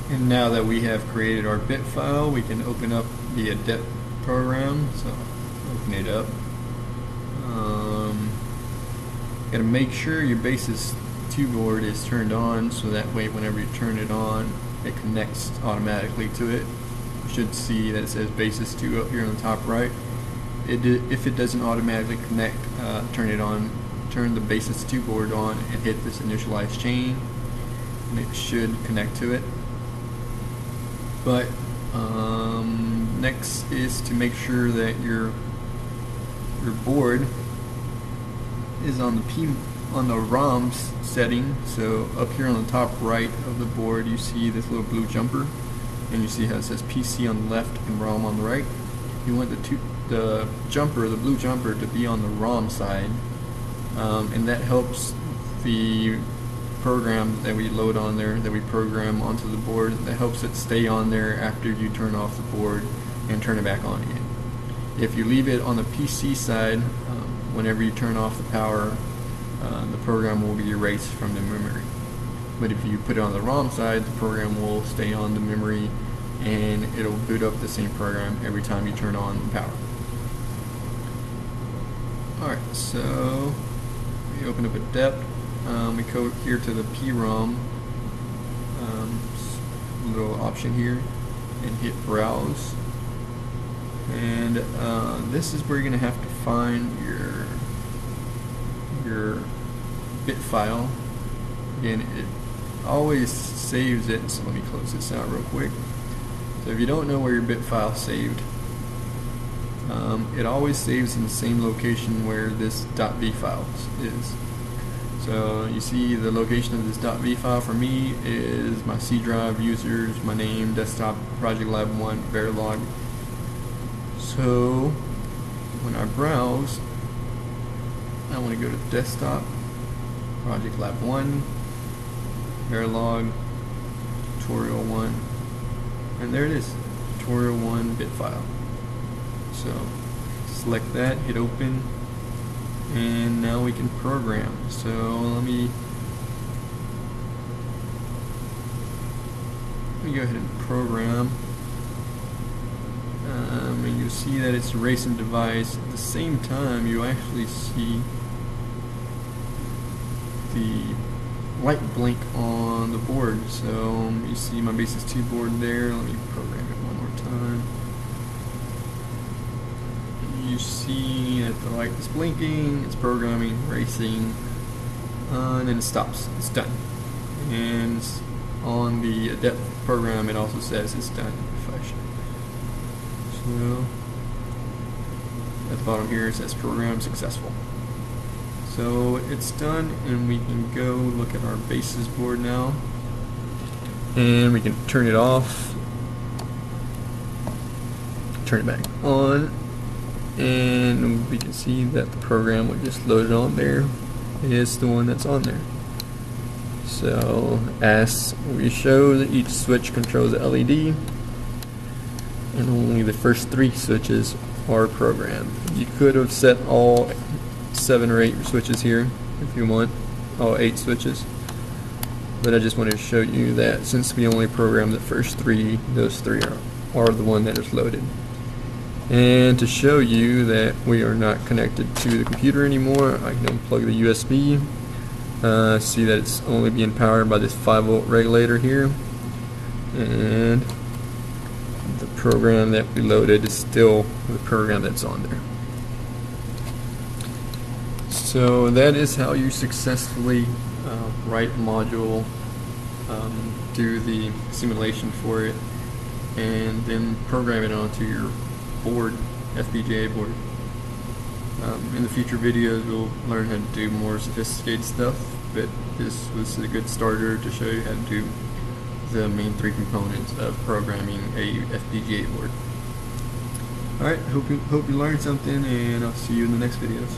And now that we have created our bit file, we can open up the adept program. So open it up. Gotta make sure your BASYS2 board is turned on, so that way whenever you turn it on, it connects automatically to it. You should see that it says BASYS2 up here on the top right. If it doesn't automatically connect, turn it on. Turn the BASYS2 board on and hit this initialize chain, and it should connect to it. But next is to make sure that your board is on the ROM setting. So up here on the top right of the board, you see this little blue jumper, and you see how it says PC on the left and ROM on the right. You want the blue jumper, to be on the ROM side, and that helps the program that we load on there, that we program onto the board, that helps it stay on there after you turn off the board and turn it back on again. If you leave it on the PC side, whenever you turn off the power, the program will be erased from the memory. But if you put it on the ROM side, the program will stay on the memory, and it'll boot up the same program every time you turn on the power. Alright, so we open up adept. We go here to the PROM little option here and hit browse, and this is where you're going to have to find your bit file. Again, it always saves it, so let me close this out real quick. So if you don't know where your bit file saved, it always saves in the same location where this .v file is. So you see the location of this .v file for me is my C drive, users, my name, desktop, project lab 1, Verilog. So when I browse, I want to go to desktop, project lab 1, Verilog, tutorial 1, and there it is, tutorial 1 bit file. So select that, hit open, and now we can program. So let me go ahead and program. And you'll see that it's erasing device. At the same time, you actually see the light blink on the board. So you see my BASYS2 board there. Let me program it one more time. You see that the light is blinking, it's programming, racing, and then it stops. It's done. And on the adept program, it also says it's done. So at the bottom here it says program successful. So it's done, and we can go look at our BASYS board now, and we can turn it off, turn it back on, and we can see that the program we just loaded on there is the one that's on there. So as we show, that each switch controls the LED, and only the first 3 switches are programmed. You could have set all 7 or 8 switches here if you want, all 8 switches, but I just wanted to show you that since we only programmed the first 3, those 3 are the one that is loaded. And to show you that we are not connected to the computer anymore, I can unplug the USB. See that it's only being powered by this 5-volt regulator here, and the program that we loaded is still the program that's on there. So that is how you successfully write a module, do the simulation for it, and then program it onto your board, FPGA board. In the future videos we'll learn how to do more sophisticated stuff, but this was a good starter to show you how to do the main 3 components of programming a FPGA board. Alright, hope you learned something, and I'll see you in the next videos.